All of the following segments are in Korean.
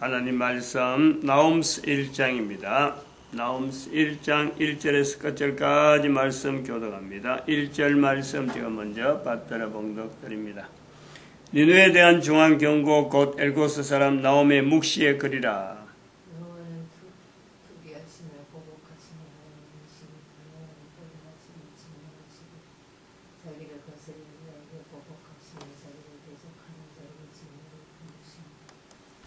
하나님 말씀 나홈스 1장입니다. 나홈스 1장 1절에서 끝절까지 말씀 교독합니다. 1절 말씀 제가 먼저 받들어 봉독드립니다. 니느웨에 대한 중한 경고 곧 엘고스 사람 나홈의 묵시의 글이라.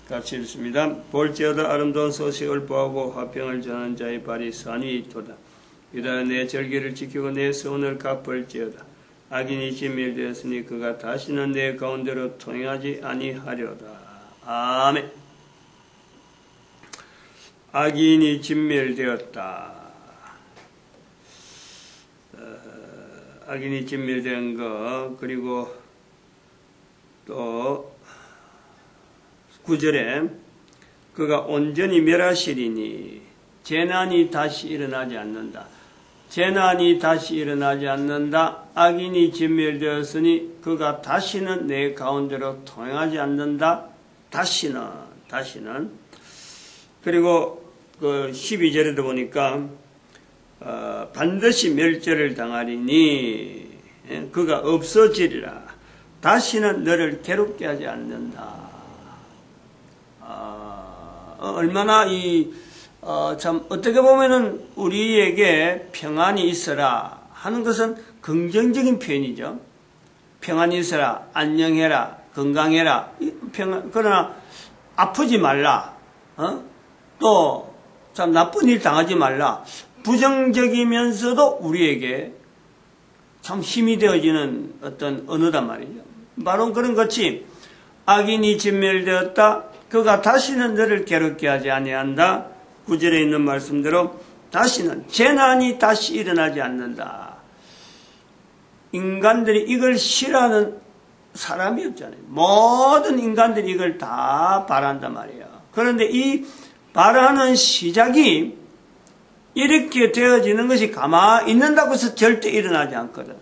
같이 읽습니다. 볼지어다 아름다운 소식을 보하고 화평을 전하는 자의 발이 산이 있도다. 유다야 내 절기를 지키고 내 서원을 갚을지어다. 악인이 진멸되었으니 그가 다시는 내 가운데로 통행하지 아니하려다. 아멘. 악인이 진멸되었다. 악인이 진멸된 것, 그리고 또 9절에 그가 온전히 멸하시리니 재난이 다시 일어나지 않는다. 재난이 다시 일어나지 않는다. 악인이 진멸되었으니 그가 다시는 내 가운데로 통행하지 않는다. 다시는. 그리고 그 12절에도 보니까 반드시 멸절을 당하리니 그가 없어지리라. 다시는 너를 괴롭게 하지 않는다. 얼마나 참 어떻게 보면은 우리에게 평안이 있어라 하는 것은 긍정적인 표현이죠. 평안이 있어라, 안녕해라, 건강해라. 그러나 아프지 말라. 또 참 나쁜 일 당하지 말라. 부정적이면서도 우리에게 참 힘이 되어지는 어떤 언어단 말이죠. 바로 그런 것이 악인이 진멸되었다. 그가 다시는 너를 괴롭게 하지 아니한다. 9절에 있는 말씀대로 다시는 재난이 다시 일어나지 않는다. 인간들이 이걸 싫어하는 사람이 없잖아요. 모든 인간들이 이걸 다 바란단 말이에요. 그런데 이 바라는 시작이 이렇게 되어지는 것이 가만히 있는다고 해서 절대 일어나지 않거든.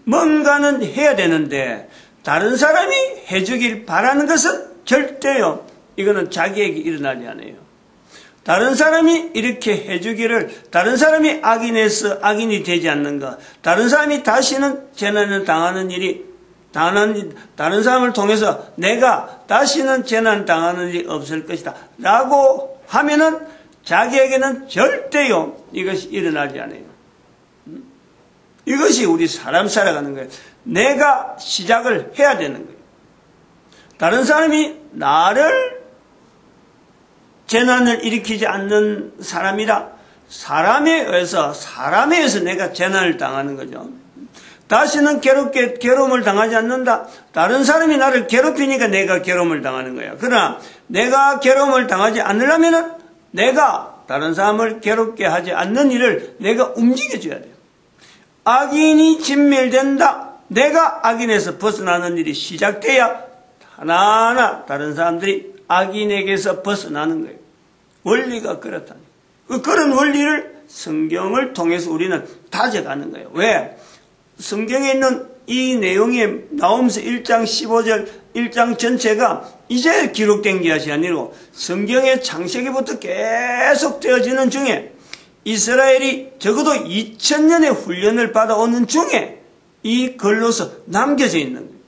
뭔가는 해야 되는데 다른 사람이 해주길 바라는 것은 절대요. 이거는 자기에게 일어나지 않아요. 다른 사람이 이렇게 해주기를, 다른 사람이 악인이 되지 않는 것, 다른 사람이 다시는 재난을 당하는 일이, 다른 사람을 통해서 내가 다시는 재난 당하는 일이 없을 것이다. 라고 하면은 자기에게는 절대요. 이것이 일어나지 않아요. 이것이 우리 사람 살아가는 거예요. 내가 시작을 해야 되는 거예요. 다른 사람이 나를 재난을 일으키지 않는 사람이라 사람에 의해서 내가 재난을 당하는 거죠. 다시는 괴로움을 당하지 않는다. 다른 사람이 나를 괴롭히니까 내가 괴로움을 당하는 거야. 그러나 내가 괴로움을 당하지 않으려면은 내가 다른 사람을 괴롭게 하지 않는 일을 내가 움직여줘야 돼요. 악인이 진멸된다. 내가 악인에서 벗어나는 일이 시작돼야 하나하나 다른 사람들이 악인에게서 벗어나는 거예요. 원리가 그렇다니. 그런 원리를 성경을 통해서 우리는 다져가는 거예요. 왜? 성경에 있는 이 내용이 나홈스 1장 15절 1장 전체가 이제 기록된 것이 아니고 성경의 창세기부터 계속 되어지는 중에 이스라엘이 적어도 2000년의 훈련을 받아오는 중에 이 글로서 남겨져 있는 거예요.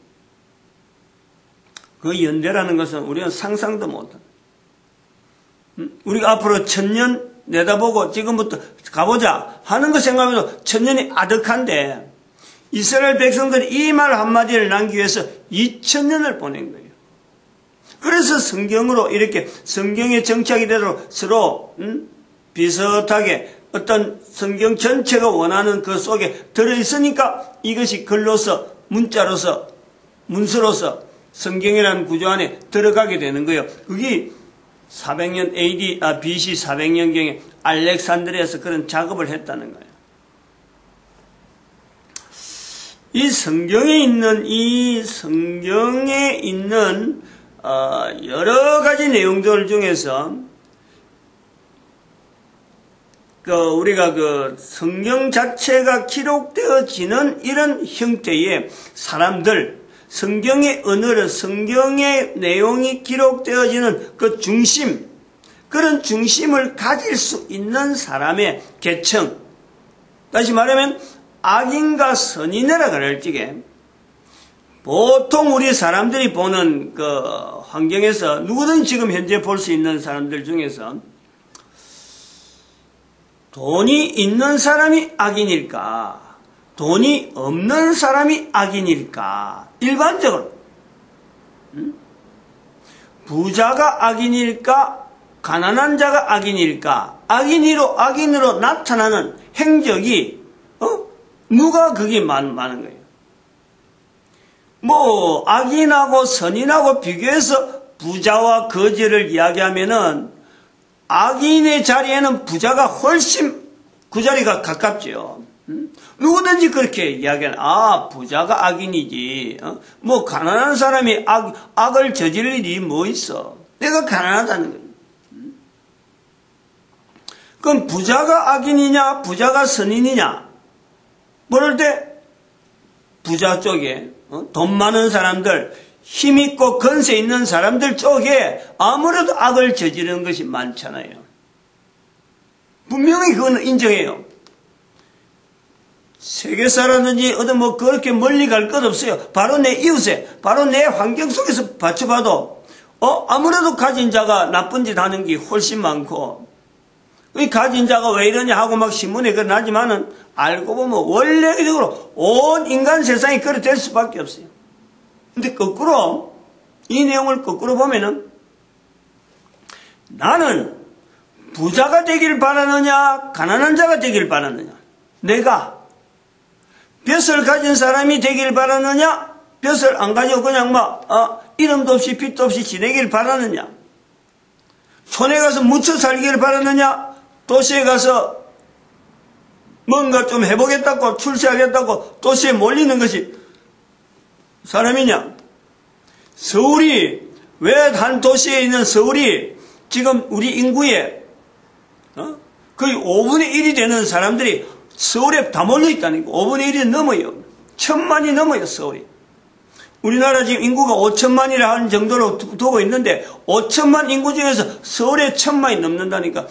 그 연대라는 것은 우리는 상상도 못한. 우리가 앞으로 1000년 내다보고 지금부터 가보자 하는 거 생각하면 1000년이 아득한데 이스라엘 백성들이 이 말 한마디를 남기기 위해서 2000년을 보낸 거예요. 그래서 성경으로 이렇게 성경의 정착이 되도록 서로 비슷하게 어떤 성경 전체가 원하는 그 속에 들어있으니까 이것이 글로서 문자로서 문서로서 성경이라는 구조 안에 들어가게 되는 거예요. 그게 400년 BC 400년경에 알렉산드리아에서 그런 작업을 했다는 거예요. 이 성경에 있는 여러 가지 내용들 중에서 우리가 성경 자체가 기록되어지는 이런 형태의 성경의 언어를, 성경의 내용이 기록되어지는 그 중심, 그런 중심을 가질 수 있는 사람의 계층. 다시 말하면 악인과 선인이라 그럴 적에 보통 우리 사람들이 보는 그 환경에서 누구든 지금 현재 볼 수 있는 사람들 중에서 돈이 있는 사람이 악인일까? 돈이 없는 사람이 악인일까? 일반적으로. 부자가 악인일까? 가난한 자가 악인일까? 악인으로 나타나는 행적이, 누가 그게 많은 거예요? 뭐, 악인하고 선인하고 비교해서 부자와 거지를 이야기하면은, 악인의 자리에는 부자가 훨씬 그 자리가 가깝죠. 누구든지 그렇게 이야기하는, 부자가 악인이지. 뭐, 가난한 사람이 악을 저지를 일이 뭐 있어? 내가 가난하다는 거예요. 그럼 부자가 악인이냐, 부자가 선인이냐? 그럴 때, 부자 쪽에, 돈 많은 사람들, 힘있고 건세 있는 사람들 쪽에 아무래도 악을 저지르는 것이 많잖아요. 분명히 그건 인정해요. 세계사라든지 어디 뭐 그렇게 멀리 갈 것 없어요. 바로 내 이웃에, 바로 내 환경 속에서 받쳐봐도, 아무래도 가진 자가 나쁜 짓 하는 게 훨씬 많고, 이 가진 자가 왜 이러냐 하고 막 신문에 그걸 나지만은 알고 보면 원래적으로 온 인간 세상이 그래 될 수밖에 없어요. 근데 거꾸로 이 내용을 거꾸로 보면은 나는 부자가 되길 바라느냐 가난한 자가 되길 바라느냐, 내가 벼슬 가진 사람이 되길 바라느냐 벼슬 안 가지고 그냥 막 이름도 없이 빚도 없이 지내길 바라느냐, 촌에 가서 묻혀 살기를 바라느냐 도시에 가서 뭔가 좀 해보겠다고 출세하겠다고 도시에 몰리는 것이 사람이냐? 서울이, 왜 한 도시에 있는 서울이 지금 우리 인구의 거의 5분의 1이 되는 사람들이 서울에 다 몰려 있다니까. 5분의 1이 넘어요. 1000만이 넘어요, 서울이. 우리나라 지금 인구가 5천만이라 하는 정도로 두고 있는데 5천만 인구 중에서 서울에 1000만이 넘는다니까.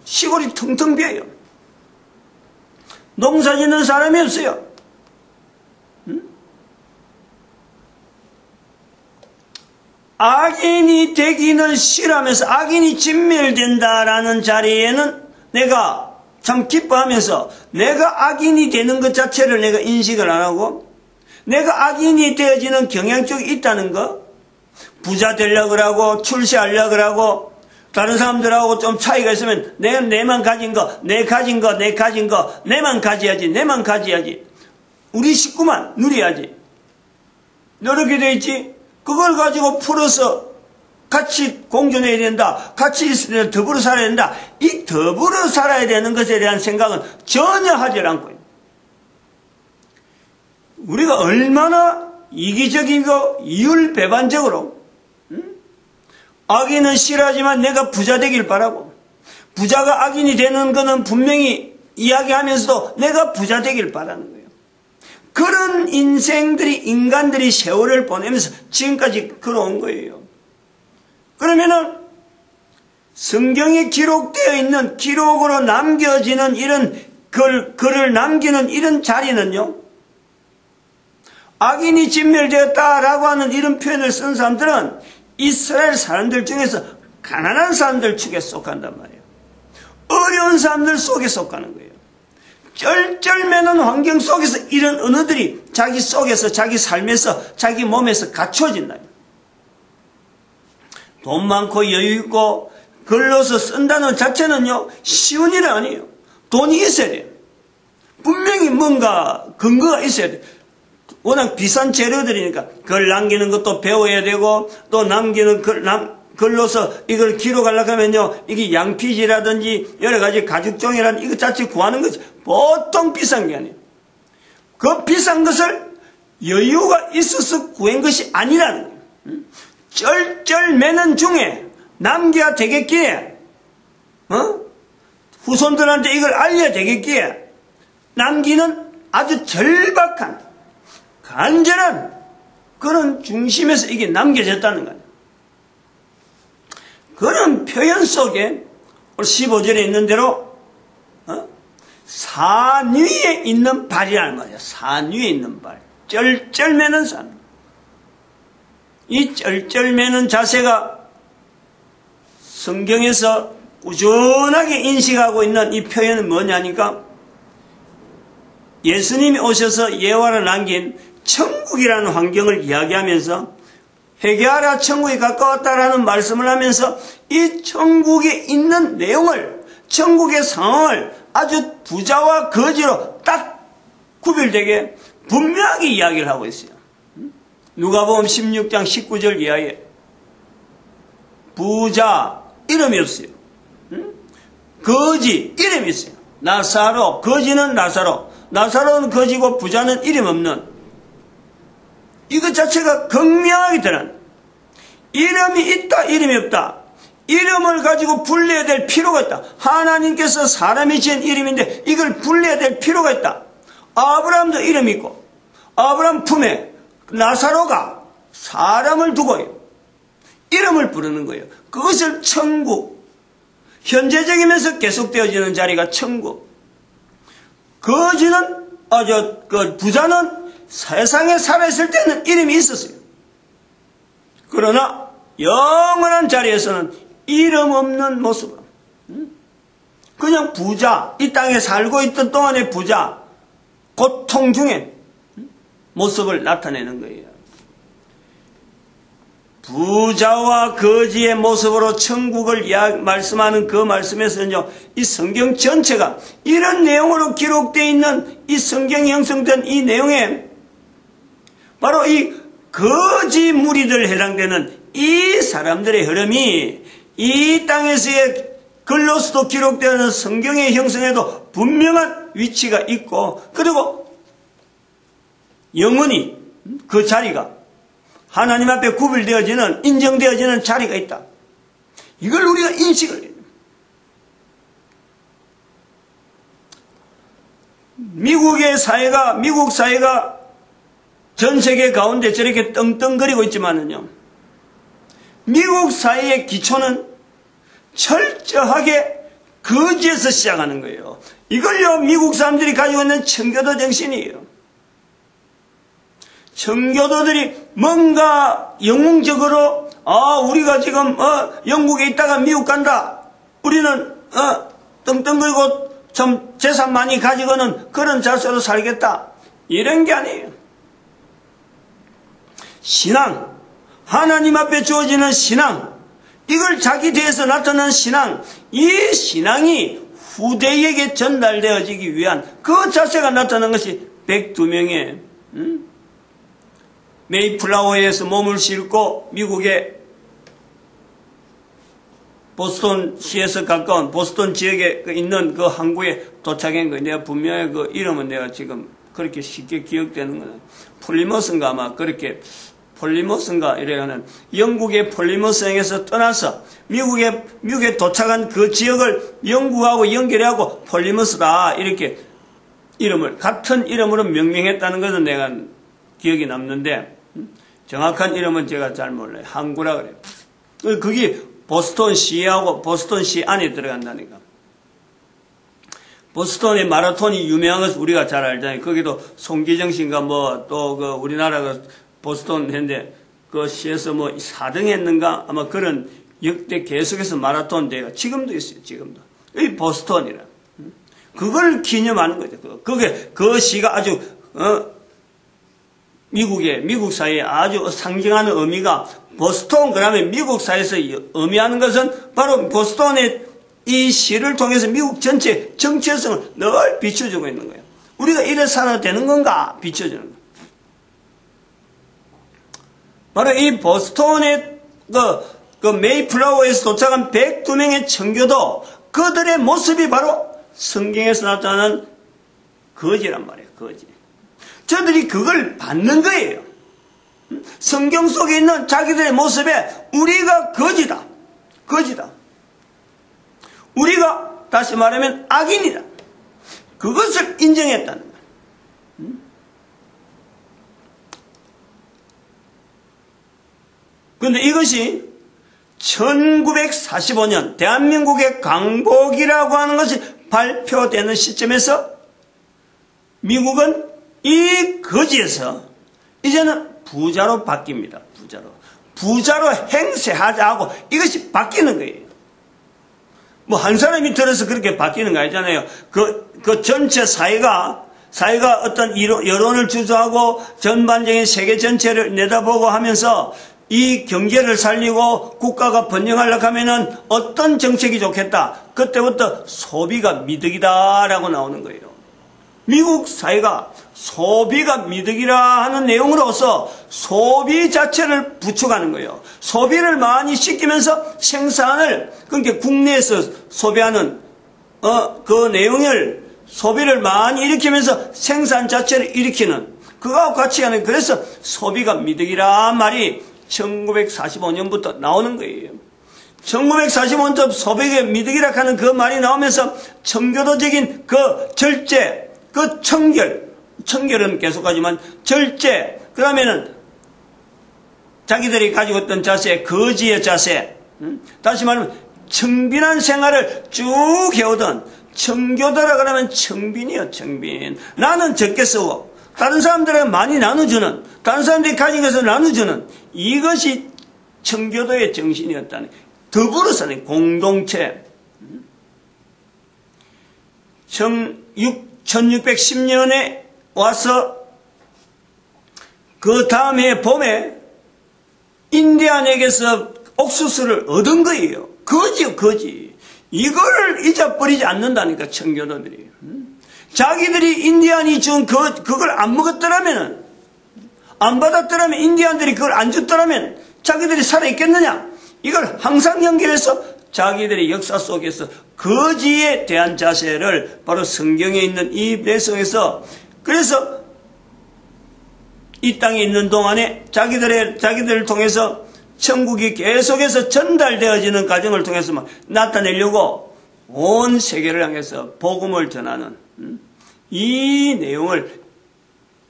시골이 텅텅 비어요. 농사 짓는 사람이 없어요. 악인이 되기는 싫어하면서 악인이 진멸된다라는 자리에는 내가 참 기뻐하면서 내가 악인이 되는 것 자체를 내가 인식을 안 하고 내가 악인이 되어지는 경향 쪽이 있다는 거, 부자 되려고 그러고 출세하려고 그러고 다른 사람들하고 좀 차이가 있으면 내만 가진 거, 내만 가져야지. 우리 식구만 누려야지. 이렇게 돼 있지. 그걸 가지고 풀어서 같이 공존해야 된다. 같이 있으면 더불어 살아야 된다. 이 더불어 살아야 되는 것에 대한 생각은 전혀 하지 않고요. 우리가 얼마나 이기적이고 이율배반적으로 악인은 싫어하지만 내가 부자 되길 바라고, 부자가 악인이 되는 것은 분명히 이야기하면서도 내가 부자 되길 바라는 거예요. 그런 인간들이 세월을 보내면서 지금까지 걸어온 거예요. 그러면은 성경에 기록되어 있는, 기록으로 남겨지는 이런 글을 남기는 이런 자리는요, 악인이 진멸되었다라고 하는 이런 표현을 쓴 사람들은 이스라엘 사람들 중에서 가난한 사람들 축에 속한단 말이에요. 어려운 사람들 속에 속하는 거예요. 쩔쩔매는 환경 속에서 이런 언어들이 자기 속에서, 자기 삶에서, 자기 몸에서 갖춰진다. 돈 많고 여유 있고 글로서 쓴다는 자체는요, 쉬운 일은 아니에요. 돈이 있어야 돼요. 분명히 뭔가 근거가 있어야 돼요. 워낙 비싼 재료들이니까 글 남기는 것도 배워야 되고, 또 남기는 글로서 이걸 기록하려고 하면요, 이게 양피지라든지 여러 가지 가죽종이라든지 이것 자체 구하는 것이 보통 비싼 게 아니에요. 그 비싼 것을 여유가 있어서 구한 것이 아니라는 거예요. 쩔쩔매는 중에 남겨야 되겠기에, 후손들한테 이걸 알려야 되겠기에 남기는 아주 절박한 간절한 그런 중심에서 이게 남겨졌다는 거예요. 그런 표현 속에 15절에 있는 대로 산 위에 있는 발이라는 말이에요. 산 위에 있는 발. 쩔쩔매는 산. 이 쩔쩔매는 자세가 성경에서 꾸준하게 인식하고 있는 이 표현은 뭐냐니까 예수님이 오셔서 예화를 남긴 천국이라는 환경을 이야기하면서 회개하라 천국이 가까웠다라는 말씀을 하면서 이 천국에 있는 내용을, 천국의 상황을 아주 부자와 거지로 딱 구별되게 분명하게 이야기를 하고 있어요. 누가복음 16장 19절 이하에 부자 이름이 없어요. 거지 이름이 있어요. 나사로, 거지는 나사로, 나사로는 거지고 부자는 이름 없는, 이것 자체가 극명하게 드러난, 이름이 있다 이름이 없다, 이름을 가지고 분리해야 될 필요가 있다. 하나님께서 사람이 지은 이름인데 이걸 분리해야 될 필요가 있다. 아브라함도 이름이 있고 아브라함 품에 나사로가 사람을 두고 이름을 부르는 거예요. 그것을 천국, 현재적이면서 계속되어지는 자리가 천국. 거지는 부자는 세상에 살아있을 때는 이름이 있었어요. 그러나 영원한 자리에서는 이름 없는 모습으로 그냥 부자, 이 땅에 살고 있던 동안의 부자, 고통 중에 모습을 나타내는 거예요. 부자와 거지의 모습으로 천국을 말씀하는 그 말씀에서는요, 이 성경 전체가 이런 내용으로 기록되어 있는 이 성경이 형성된 이 내용에 바로 이 거지 무리들 해당되는 이 사람들의 흐름이 이 땅에서의 글로서도 기록되는 성경의 형성에도 분명한 위치가 있고, 그리고 영원히 그 자리가 하나님 앞에 구별되어지는, 인정되어지는 자리가 있다. 이걸 우리가 인식을 해요. 미국 사회가 전 세계 가운데 저렇게 떵떵거리고 있지만은요, 미국 사회의 기초는 철저하게 거지에서 시작하는 거예요. 이걸요, 미국 사람들이 가지고 있는 청교도 정신이에요. 청교도들이 뭔가 영웅적으로, 우리가 지금 영국에 있다가 미국 간다, 우리는 떵떵거리고 좀 재산 많이 가지고는 그런 자세로 살겠다, 이런 게 아니에요. 신앙, 하나님 앞에 주어지는 신앙, 이걸 자기 뒤에서 나타나는 신앙, 이 신앙이 후대에게 전달되어지기 위한 그 자세가 나타난 것이 102명의 메이플라워에서 몸을 싣고 미국의 보스턴시에서 가까운 보스턴 지역에 있는 그 항구에 도착한 거예요. 내가 분명히 그 이름은 내가 지금 그렇게 쉽게 기억되는 거는 플리머스인가, 아마 그렇게 폴리머스인가 이래가는 영국의 폴리머스행에서 떠나서 미국에 도착한 그 지역을 영국하고 연결하고 폴리머스다 이렇게 이름을 같은 이름으로 명명했다는 것은 내가 기억이 남는데, 정확한 이름은 제가 잘 몰라요. 항구라 그래요. 그게 보스턴시하고 보스턴시 안에 들어간다니까. 보스턴의 마라톤이 유명한 것을 우리가 잘 알잖아요. 거기도 송기정 씨인가 또 그 우리나라가 보스턴 했는데 그 시에서 4등 했는가, 아마 그런 역대 계속해서 마라톤 대회가 지금도 있어요. 지금도 이 보스턴이라 그걸 기념하는 거죠. 그게 그 시가 아주 미국 사회에 아주 상징하는 의미가, 보스턴 그러면 미국 사회에서 의미하는 것은 바로 보스턴의 이 시를 통해서 미국 전체 정체성을 늘 비춰주고 있는 거예요. 우리가 이래 살아도 되는 건가 비춰주는 거예요. 바로 이 보스턴의 그 메이플라워에서 도착한 102명의 청교도, 그들의 모습이 바로 성경에서 나타나는 거지란 말이에요. 거지. 저들이 그걸 받는 거예요. 성경 속에 있는 자기들의 모습에 우리가 거지다. 거지다. 우리가 다시 말하면 악인이다. 그것을 인정했다는 거예요. 102명의 청교도, 그들의 모습이 바로 성경에서 나타나는 거지란 말이에요. 거지. 저들이 그걸 받는 거예요. 성경 속에 있는 자기들의 모습에 우리가 거지다. 거지다. 우리가 다시 말하면 악인이다. 그것을 인정했다는 거예요. 102명의 청교도, 그들의 모습이 바로 성경에서 나타나는 근데 이것이 1945년 대한민국의 광복이라고 하는 것이 발표되는 시점에서 미국은 이 거지에서 이제는 부자로 바뀝니다. 부자로 행세하자 하고 이것이 바뀌는 거예요. 뭐 한 사람이 들어서 그렇게 바뀌는 거 아니잖아요. 그 전체 사회가 어떤 여론을 주도하고 전반적인 세계 전체를 내다보고 하면서 이 경제를 살리고 국가가 번영하려고 하면은 어떤 정책이 좋겠다. 그때부터 소비가 미덕이다라고 나오는 거예요. 미국 사회가 소비가 미덕이라 하는 내용으로서 소비 자체를 부추가는 거예요. 소비를 많이 시키면서 생산을, 그러니까 국내에서 소비하는 그 내용을 소비를 많이 일으키면서 생산 자체를 일으키는 그거하고 같이 하는, 그래서 소비가 미덕이란 말이 1945년부터 나오는 거예요. 1945년부터 소비가 미덕이라 하는 그 말이 나오면서 청교도적인 그 절제, 그 청결은 계속하지만 절제, 그러면은 자기들이 가지고 있던 자세, 거지의 자세, 다시 말하면 청빈한 생활을 쭉 해오던 청교도라 그러면 청빈이요, 청빈. 나는 적게 쓰고 다른 사람들에게 많이 나눠주는, 다른 사람들이 가진 것을 나눠주는, 이것이 청교도의 정신이었다는, 더불어 사는 공동체. 1610년에 와서 그 다음에 봄에 인디안에게서 옥수수를 얻은 거예요. 거지요, 거지. 이거를 잊어버리지 않는다니까, 청교도들이. 자기들이 인디안이 준 그걸 안 먹었더라면, 안 받았더라면, 인디안들이 그걸 안 줬더라면 자기들이 살아있겠느냐? 이걸 항상 연결해서 자기들의 역사 속에서 거지에 대한 자세를 바로 성경에 있는 이 내성에서, 그래서 이 땅에 있는 동안에 자기들을 통해서 천국이 계속해서 전달되어지는 과정을 통해서 막 나타내려고 온 세계를 향해서 복음을 전하는 이 내용을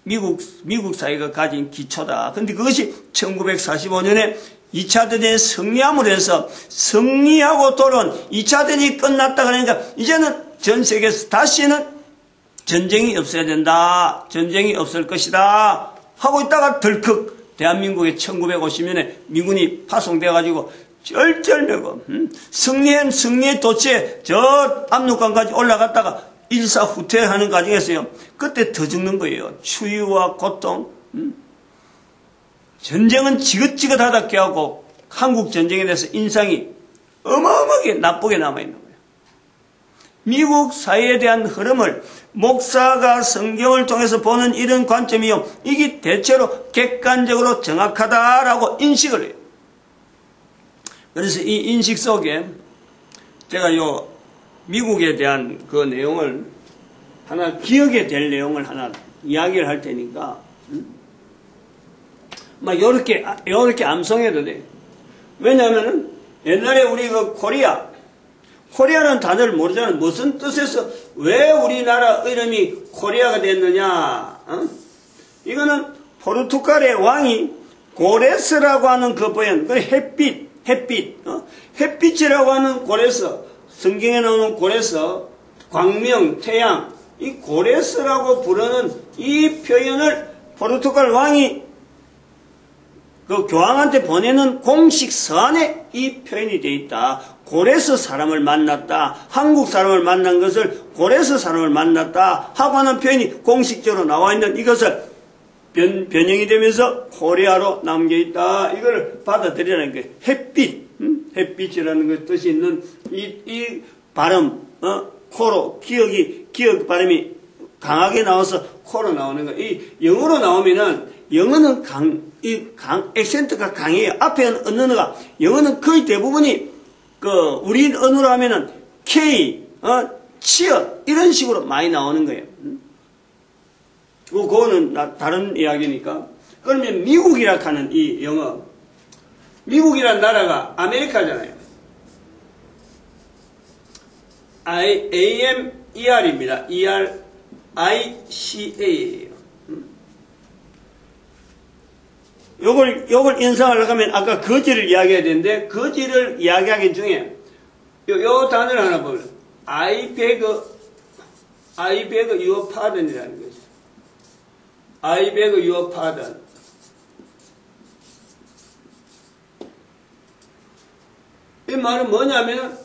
미국 사회가 가진 기초다. 그런데 그것이 1945년에 2차 대전에 승리함으로 해서 승리하고 돌아온 2차 대전이 끝났다 그러니까 이제는 전 세계에서 다시는 전쟁이 없어야 된다. 전쟁이 없을 것이다. 하고 있다가 덜컥 대한민국에 1950년에 미군이 파송돼가지고 쩔쩔매고 승리의 도처에 저 압록강까지 올라갔다가 일사후퇴하는 과정에서요. 그때 더 죽는 거예요. 추위와 고통. 전쟁은 지긋지긋하다 깨하고 한국 전쟁에 대해서 인상이 어마어마하게 나쁘게 남아있는 거예요. 미국 사회에 대한 흐름을 목사가 성경을 통해서 보는 이런 관점이요. 이게 대체로 객관적으로 정확하다라고 인식을 해요. 그래서 이 인식 속에 제가 미국에 대한 그 내용을 하나, 기억에 될 내용을 하나 이야기를 할 테니까, 막 요렇게 암송해도 돼. 왜냐면은 옛날에 우리 그 코리아는 단어를 모르잖아. 무슨 뜻에서 왜 우리나라 이름이 코리아가 됐느냐? 이거는 포르투갈의 왕이 고레스라고 하는 그 보현, 그 햇빛이라고 하는 고레스, 성경에 나오는 고레스, 광명, 태양, 이 고레스라고 부르는 이 표현을 포르투갈 왕이 그 교황한테 보내는 공식 서한에 이 표현이 되어 있다. 고레스 사람을 만났다. 한국 사람을 만난 것을 고레스 사람을 만났다 하고 하는 표현이 공식적으로 나와 있는 이것을 변형이 되면서 코리아로 남겨있다. 이걸 받아들이라는 게 햇빛이라는 것 뜻이 있는 이 발음, 코로, 기억 발음이 강하게 나와서 코로 나오는 거. 이 영어로 나오면은, 영어는 액센트가 강해요. 앞에 있는 언어가, 영어는 거의 대부분이, 우리 언어로 하면은, 치어, 이런 식으로 많이 나오는 거예요. 그거는 다른 이야기니까. 그러면 미국이라 하는 이 영어, 미국이란 나라가 아메리카잖아요. AMER입니다. ERICA예요. 요걸 인상하려고 하면 아까 거지를 이야기해야 되는데, 거지를 이야기하기 중에 요 단어를 하나 보면, I beg your pardon이라는 거죠. I beg your pardon. 이 말은 뭐냐면,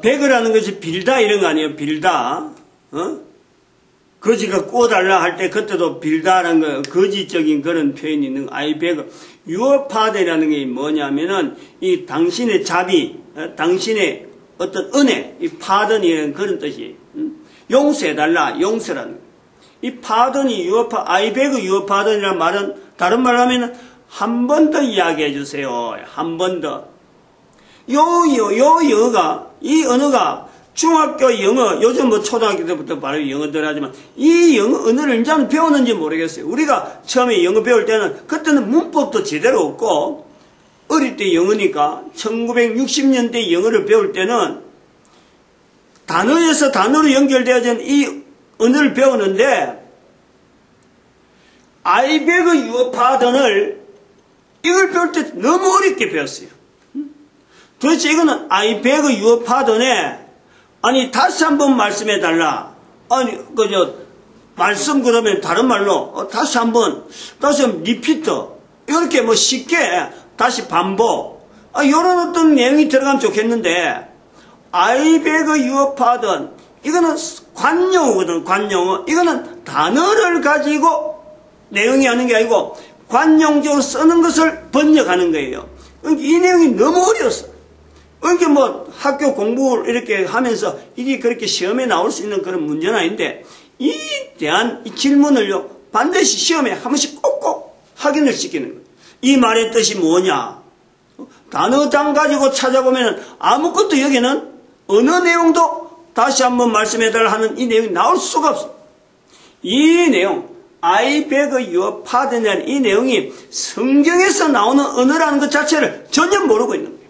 beg라는 것이 빌다 이런 거 아니에요. 빌다. 거지가 꼬달라 할 때 그때도 빌다라는 거, 거지적인 그런 표현이 있는 거. I beg your pardon이라는 게 뭐냐면은, 이 당신의 자비, 당신의 어떤 은혜, 이 pardon이라는 그런 뜻이, 용서해달라, 용서라는 거. 이 pardon이 I beg your pardon이라는 말은, 다른 말로 하면은, 한 번 더 이야기해 주세요. 한 번 더. 요 영어가, 이 언어가 중학교 영어, 요즘 뭐 초등학교 때부터 바로 영어들 하지만, 이 영어 언어를 이제는 배웠는지 모르겠어요. 우리가 처음에 영어 배울 때는, 그때는 문법도 제대로 없고, 어릴 때 영어니까, 1960년대 영어를 배울 때는, 단어에서 단어로 연결되어진 이 언어를 배우는데, I beg your pardon을 이걸 배울 때 너무 어렵게 배웠어요. 도대체 이거는 I beg your pardon에 아니 다시 한번 말씀해 달라. 아니 말씀 그러면 다른 말로 다시 한번 리피터 이렇게 뭐 쉽게 다시 반복 이런 어떤 내용이 들어가면 좋겠는데 I beg your pardon 이거는 관용어거든. 관용어. 이거는 단어를 가지고 내용이 하는 게 아니고 관용적으로 쓰는 것을 번역하는 거예요. 그러니까 이 내용이 너무 어려웠어. 그러니까 뭐 학교 공부를 이렇게 하면서 이게 그렇게 시험에 나올 수 있는 그런 문제는 아닌데 이 대한 이 질문을요 반드시 시험에 한 번씩 꼭꼭 확인을 시키는 거예요. 이 말의 뜻이 뭐냐? 단어장 가지고 찾아보면 아무것도 여기는 어느 내용도 다시 한번 말씀해달라 하는 이 내용이 나올 수가 없어. 이 내용 I beg your pardon이라는 이 내용이 성경에서 나오는 언어라는 것 자체를 전혀 모르고 있는 거예요.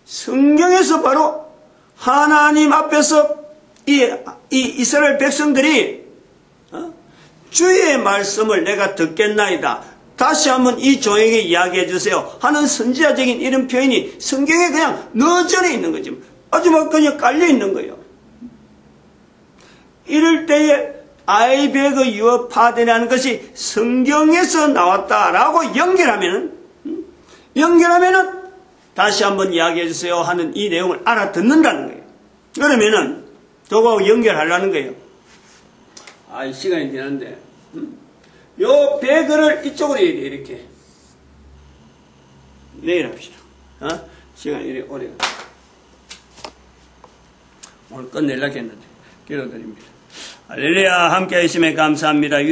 성경에서 바로 하나님 앞에서 이 이스라엘 백성들이 주의 말씀을 내가 듣겠나이다. 다시 한번 이 종에게 이야기해 주세요. 하는 선지자적인 이런 표현이 성경에 그냥 너전에 있는 거지. 아주 막 그냥 깔려 있는 거예요. 이럴 때에 I beg your pardon이라는 것이 성경에서 나왔다라고 연결하면은 다시 한번 이야기해 주세요 하는 이 내용을 알아듣는다는 거예요. 그러면은 저거하고 연결하려는 거예요. 시간이 지났는데 요 beg를 이쪽으로 해야 돼. 이렇게 내일 합시다. 시간이 이렇게 오래 오늘 끝내려고 했는데 기도드립니다. 할렐루야. 함께 하심에 감사합니다.